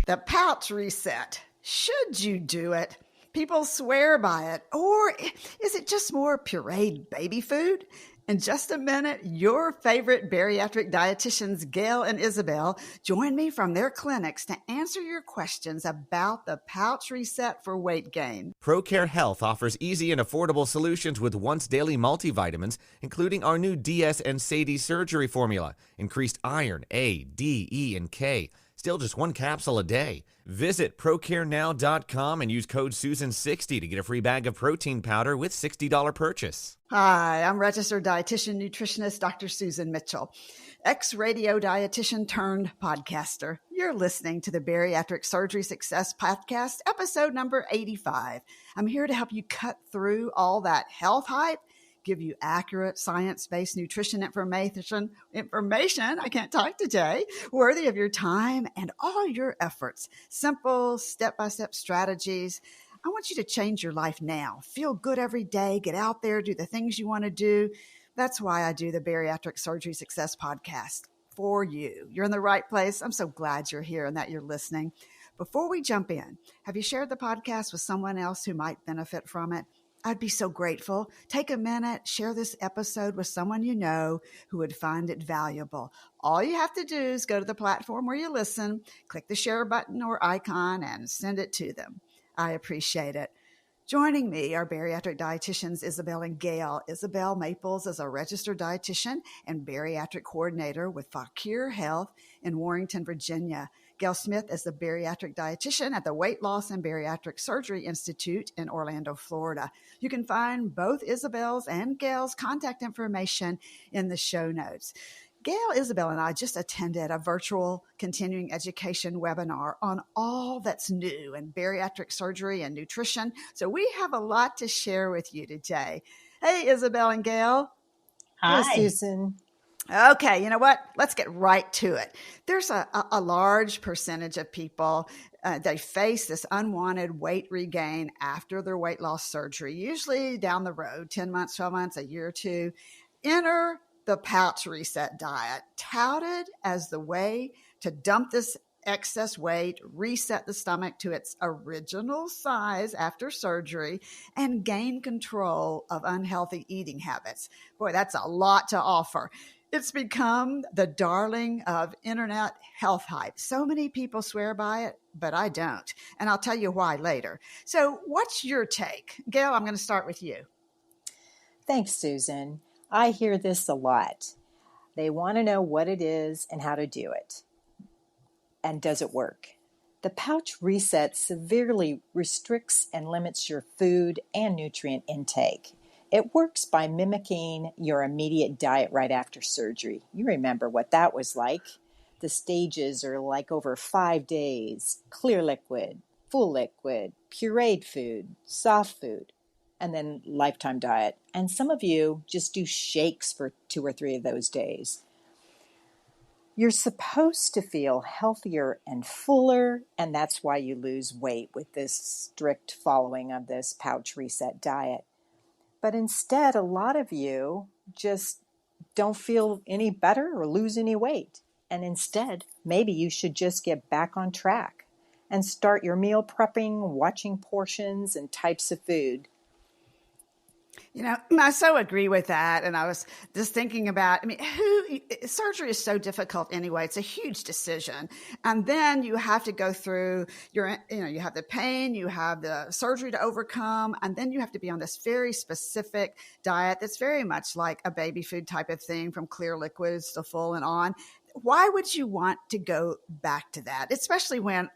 The pouch reset. Should you do it? People swear by it. Or is it just more pureed baby food? In just a minute, your favorite bariatric dietitians, Gayle and Isabel, join me from their clinics to answer your questions about the pouch reset for weight gain. ProCare Health offers easy and affordable solutions with once-daily multivitamins, including our new DS and SADI surgery formula, increased iron, A, D, E, and K. Still just one capsule a day. Visit ProCareNow.com and use code Susan60 to get a free bag of protein powder with $60 purchase. Hi, I'm registered dietitian nutritionist Dr. Susan Mitchell, ex-radio dietitian turned podcaster. You're listening to the Bariatric Surgery Success podcast, episode number 85. I'm here to help you cut through all that health hype, give you accurate science-based nutrition information, I can't talk today, worthy of your time and all your efforts. Simple, step-by-step strategies. I want you to change your life now. Feel good every day. Get out there, do the things you want to do. That's why I do the Bariatric Surgery Success podcast for you. You're in the right place. I'm so glad you're here and that you're listening. Before we jump in, have you shared the podcast with someone else who might benefit from it? I'd be so grateful. Take a minute, share this episode with someone you know who would find it valuable. All you have to do is go to the platform where you listen, click the share button or icon, and send it to them. I appreciate it. Joining me are bariatric dietitians Isabel and Gayle. Isabel Maples is a registered dietitian and bariatric coordinator with Fakir Health in Warrenton, Virginia. Gayle Smith is the bariatric dietitian at the Weight Loss and Bariatric Surgery Institute in Orlando, Florida. You can find both Isabel's and Gayle's contact information in the show notes. Gayle, Isabel, and I just attended a virtual continuing education webinar on all that's new in bariatric surgery and nutrition. So we have a lot to share with you today. Hey, Isabel and Gayle. Hi, Susan. Okay, you know what? Let's get right to it. There's a large percentage of people, they face this unwanted weight regain after their weight loss surgery, usually down the road, 10 months, 12 months, a year or two. Enter the pouch reset diet, touted as the way to dump this excess weight, reset the stomach to its original size after surgery, and gain control of unhealthy eating habits. Boy, that's a lot to offer. It's become the darling of internet health hype. So many people swear by it, but I don't. And I'll tell you why later. So what's your take? Gayle, I'm going to start with you. Thanks, Susan. I hear this a lot. They want to know what it is and how to do it. And does it work? The pouch reset severely restricts and limits your food and nutrient intake. It works by mimicking your immediate diet right after surgery. You remember what that was like. The stages are like over 5 days: clear liquid, full liquid, pureed food, soft food, and then lifetime diet. And some of you just do shakes for 2 or 3 of those days. You're supposed to feel healthier and fuller, and that's why you lose weight with this strict following of this pouch reset diet. But instead, a lot of you just don't feel any better or lose any weight. And instead, maybe you should just get back on track and start your meal prepping, watching portions and types of food. You know, I so agree with that. And I was just thinking about, surgery is so difficult anyway. It's a huge decision. And then you have to go through you have the pain, you have the surgery to overcome, and then you have to be on this very specific diet that's very much like a baby food type of thing, from clear liquids to full and on. Why would you want to go back to that? Especially when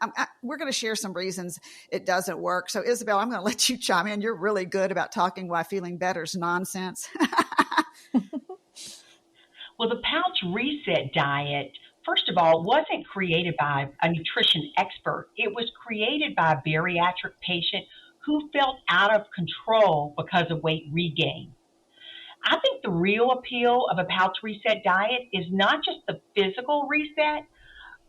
we're going to share some reasons it doesn't work. So Isabel, I'm going to let you chime in. You're really good about talking why feeling better is nonsense. Well, the pouch reset diet, first of all, wasn't created by a nutrition expert. It was created by a bariatric patient who felt out of control because of weight regain. I think the real appeal of a pouch reset diet is not just the physical reset,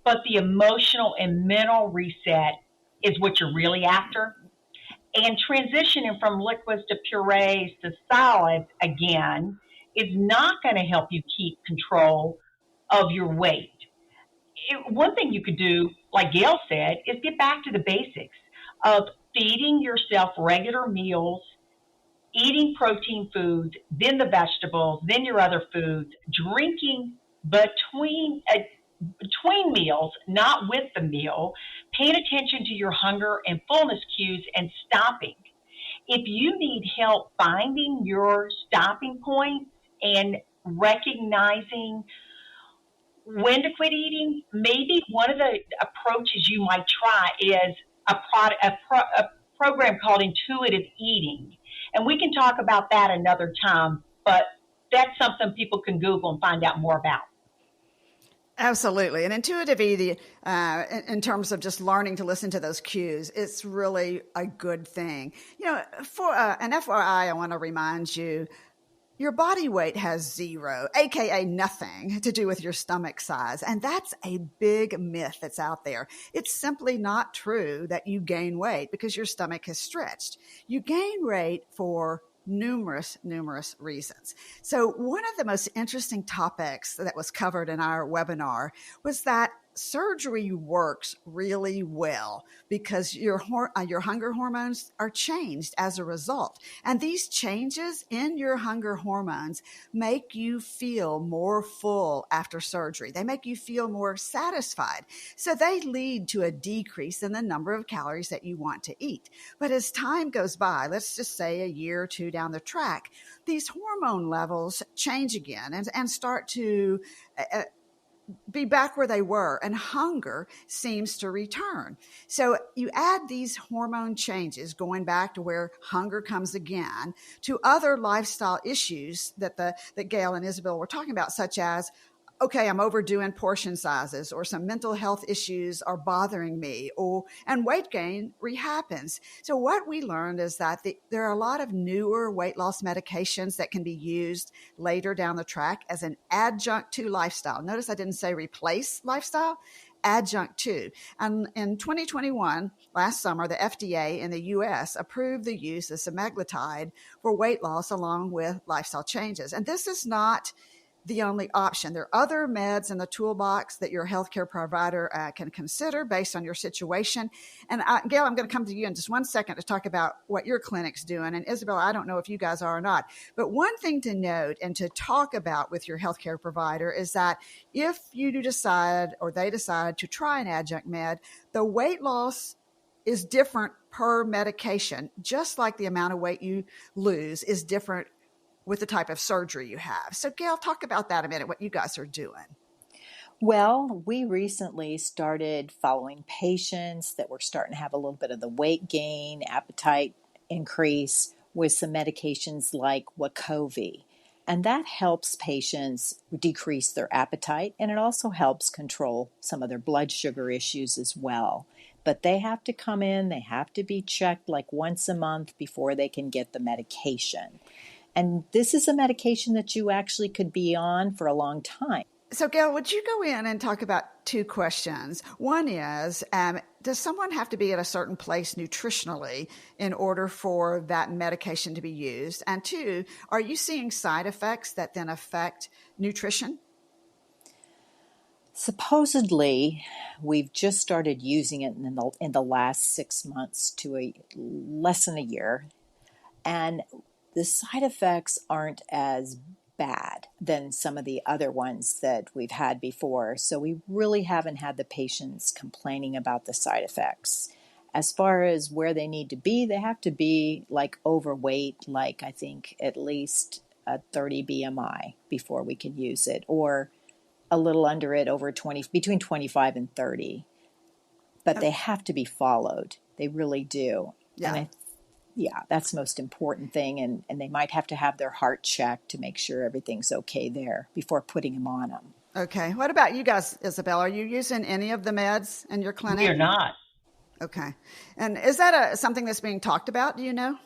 but the emotional and mental reset is what you're really after. And transitioning from liquids to purees to solids, again, is not going to help you keep control of your weight. One thing you could do, like Gayle said, is get back to the basics of feeding yourself regular meals, eating protein foods, then the vegetables, then your other foods, drinking between meals, not with the meal, paying attention to your hunger and fullness cues, and stopping. If you need help finding your stopping point and recognizing when to quit eating, maybe one of the approaches you might try is a program called intuitive eating. And we can talk about that another time, but that's something people can Google and find out more about. Absolutely. And intuitive eating, in terms of just learning to listen to those cues, it's really a good thing. For an FYI, I want to remind you, your body weight has zero, aka nothing, to do with your stomach size. And that's a big myth that's out there. It's simply not true that you gain weight because your stomach has stretched. You gain weight for numerous reasons. So one of the most interesting topics that was covered in our webinar was that surgery works really well because your hunger hormones are changed as a result. And these changes in your hunger hormones make you feel more full after surgery. They make you feel more satisfied. So they lead to a decrease in the number of calories that you want to eat. But as time goes by, let's just say a year or two down the track, these hormone levels change again and start to be back where they were, and hunger seems to return. So you add these hormone changes, going back to where hunger comes again, to other lifestyle issues that Gayle and Isabel were talking about, such as, okay, I'm overdoing portion sizes, or some mental health issues are bothering me, and weight gain rehappens. So what we learned is that there are a lot of newer weight loss medications that can be used later down the track as an adjunct to lifestyle. Notice I didn't say replace lifestyle, adjunct to. And in 2021, last summer, the FDA in the U.S. approved the use of semaglutide for weight loss along with lifestyle changes. And this is not the only option. There are other meds in the toolbox that your healthcare provider can consider based on your situation. And Gayle, I'm going to come to you in just one second to talk about what your clinic's doing. And Isabel, I don't know if you guys are or not, but one thing to note and to talk about with your healthcare provider is that if you do decide, or they decide, to try an adjunct med, the weight loss is different per medication, just like the amount of weight you lose is different with the type of surgery you have. So Gayle, talk about that a minute, what you guys are doing. Well, we recently started following patients that were starting to have a little bit of the weight gain, appetite increase with some medications like Wegovy. And that helps patients decrease their appetite, and it also helps control some of their blood sugar issues as well. But they have to come in, they have to be checked like once a month before they can get the medication. And this is a medication that you actually could be on for a long time. So Gayle, would you go in and talk about two questions? One is, does someone have to be at a certain place nutritionally in order for that medication to be used? And two, are you seeing side effects that then affect nutrition? Supposedly, we've just started using it in the last 6 months to less than a year. And the side effects aren't as bad than some of the other ones that we've had before. So we really haven't had the patients complaining about the side effects. As far as where they need to be, they have to be like overweight, like I think at least a 30 BMI before we can use it, or a little under it, between 25 and 30. But they have to be followed. They really do. Yeah. And that's the most important thing. And they might have to have their heart checked to make sure everything's okay there before putting them on them. Okay. What about you guys, Isabel? Are you using any of the meds in your clinic? We are not. Okay. And is that something that's being talked about? Do you know?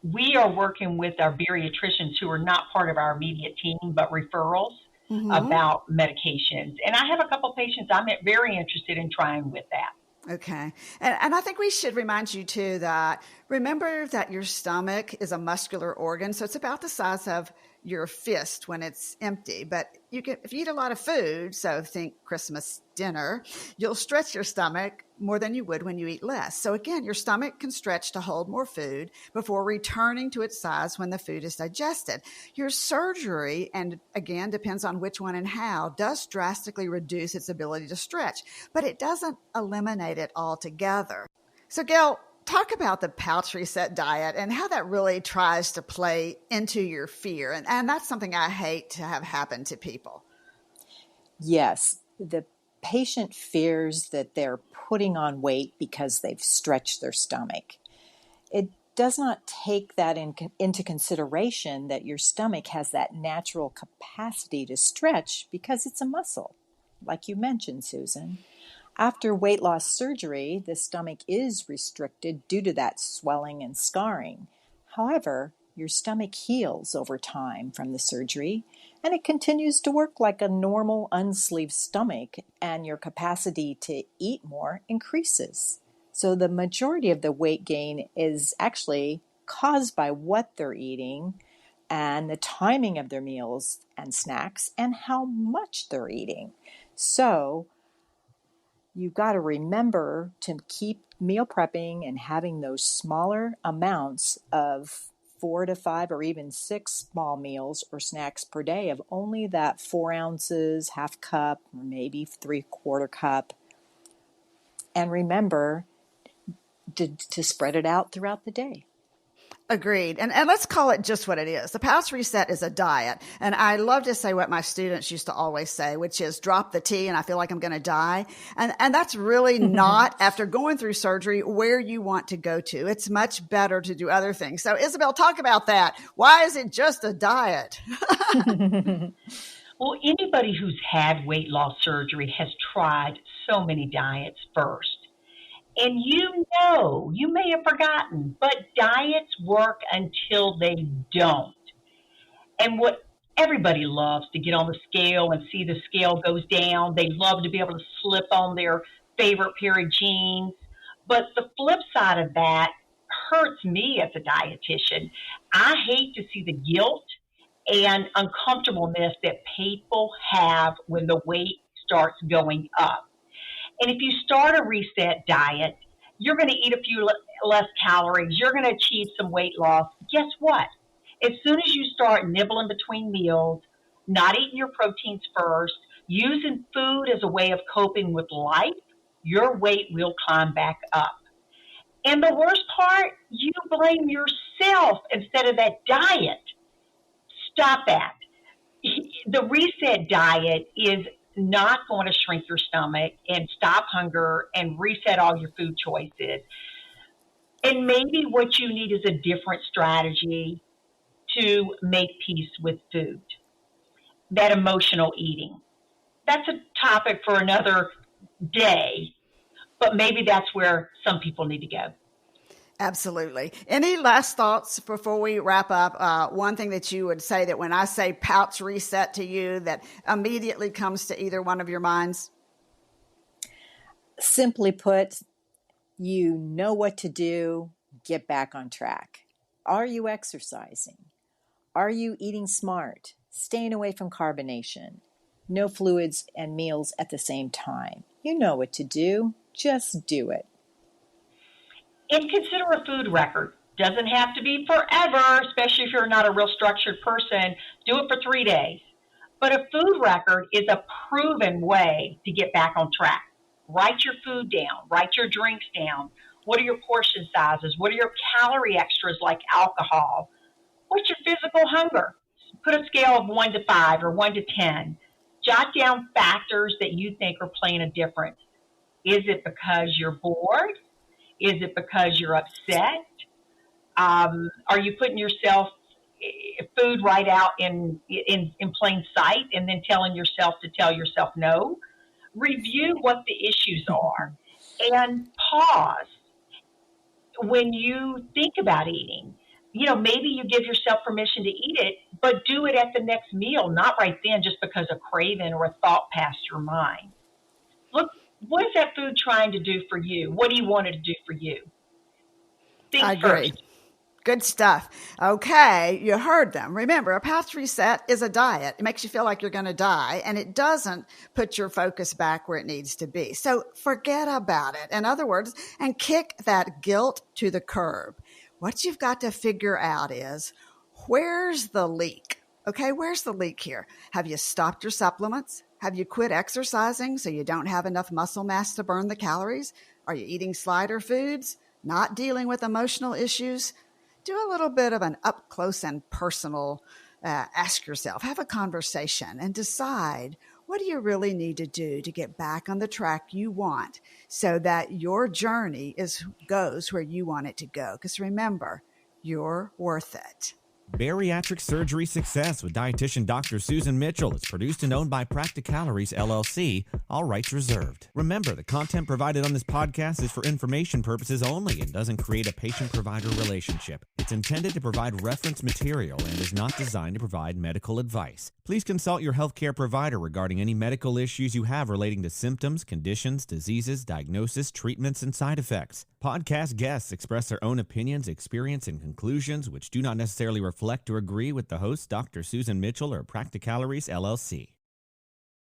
We are working with our bariatricians who are not part of our immediate team, but referrals about medications. And I have a couple patients I'm very interested in trying with that. Okay. And I think we should remind you too that remember that your stomach is a muscular organ. So it's about the size of your fist when it's empty. But if you eat a lot of food, so think Christmas dinner, you'll stretch your stomach more than you would when you eat less. So again, your stomach can stretch to hold more food before returning to its size when the food is digested. Your surgery, and again, depends on which one and how, does drastically reduce its ability to stretch, but it doesn't eliminate it altogether. So Gayle, talk about the pouch reset diet and how that really tries to play into your fear. And that's something I hate to have happen to people. Yes, the patient fears that they're putting on weight because they've stretched their stomach. It does not take that into consideration that your stomach has that natural capacity to stretch because it's a muscle, like you mentioned, Susan. After weight loss surgery, the stomach is restricted due to that swelling and scarring. However, your stomach heals over time from the surgery, and it continues to work like a normal unsleeved stomach, and your capacity to eat more increases. So the majority of the weight gain is actually caused by what they're eating and the timing of their meals and snacks and how much they're eating. So you've got to remember to keep meal prepping and having those smaller amounts of 4 to 5 or even 6 small meals or snacks per day of only that 4 ounces, half cup, or maybe 3/4 cup. And remember to spread it out throughout the day. Agreed. And let's call it just what it is. The pouch reset is a diet. And I love to say what my students used to always say, which is drop the T and I feel like I'm going to die. And that's really not, after going through surgery, where you want to go to. It's much better to do other things. So Isabel, talk about that. Why is it just a diet? Well, anybody who's had weight loss surgery has tried so many diets first. And you may have forgotten, but diets work until they don't. And what everybody loves to get on the scale and see the scale goes down. They love to be able to slip on their favorite pair of jeans. But the flip side of that hurts me as a dietitian. I hate to see the guilt and uncomfortableness that people have when the weight starts going up. And if you start a reset diet, you're going to eat a few less calories. You're going to achieve some weight loss. Guess what? As soon as you start nibbling between meals, not eating your proteins first, using food as a way of coping with life, your weight will climb back up. And the worst part, you blame yourself instead of that diet. Stop that. The reset diet is not going to shrink your stomach and stop hunger and reset all your food choices. And maybe what you need is a different strategy to make peace with food. That emotional eating. That's a topic for another day, but maybe that's where some people need to go. Absolutely. Any last thoughts before we wrap up? One thing that you would say that when I say pouch reset to you, that immediately comes to either one of your minds? Simply put, you know what to do. Get back on track. Are you exercising? Are you eating smart? Staying away from carbonation? No fluids and meals at the same time. You know what to do. Just do it. And consider a food record. Doesn't have to be forever, especially if you're not a real structured person. Do it for 3 days. But a food record is a proven way to get back on track. Write your food down. Write your drinks down. What are your portion sizes? What are your calorie extras like alcohol? What's your physical hunger? Put a scale of 1 to 5 or 1 to 10. Jot down factors that you think are playing a difference. Is it because you're bored? Is it because you're upset? Are you putting yourself food right out in plain sight and then telling yourself to tell yourself no? Review what the issues are and pause when you think about eating. Maybe you give yourself permission to eat it, but do it at the next meal, not right then just because a craving or a thought passed your mind. Look what is that food trying to do for you? What do you want it to do for you? Think I agree. first. Good stuff. Okay, you heard them. Remember, a pouch reset is a diet. It makes you feel like you're going to die, and it doesn't put your focus back where it needs to be. So forget about it. In other words, and kick that guilt to the curb. What you've got to figure out is, where's the leak? Okay, where's the leak here? Have you stopped your supplements? Have you quit exercising so you don't have enough muscle mass to burn the calories? Are you eating slider foods? Not dealing with emotional issues? Do a little bit of an up close and personal, ask yourself, have a conversation and decide, what do you really need to do to get back on the track you want so that your journey goes where you want it to go? Because remember, you're worth it. Bariatric Surgery Success with dietitian Dr. Susan Mitchell is produced and owned by Practicalories, LLC, all rights reserved. Remember, the content provided on this podcast is for information purposes only and doesn't create a patient-provider relationship. It's intended to provide reference material and is not designed to provide medical advice. Please consult your healthcare provider regarding any medical issues you have relating to symptoms, conditions, diseases, diagnosis, treatments, and side effects. Podcast guests express their own opinions, experience, and conclusions which do not necessarily reflect or agree with the host, Dr. Susan Mitchell or Practicalories, LLC.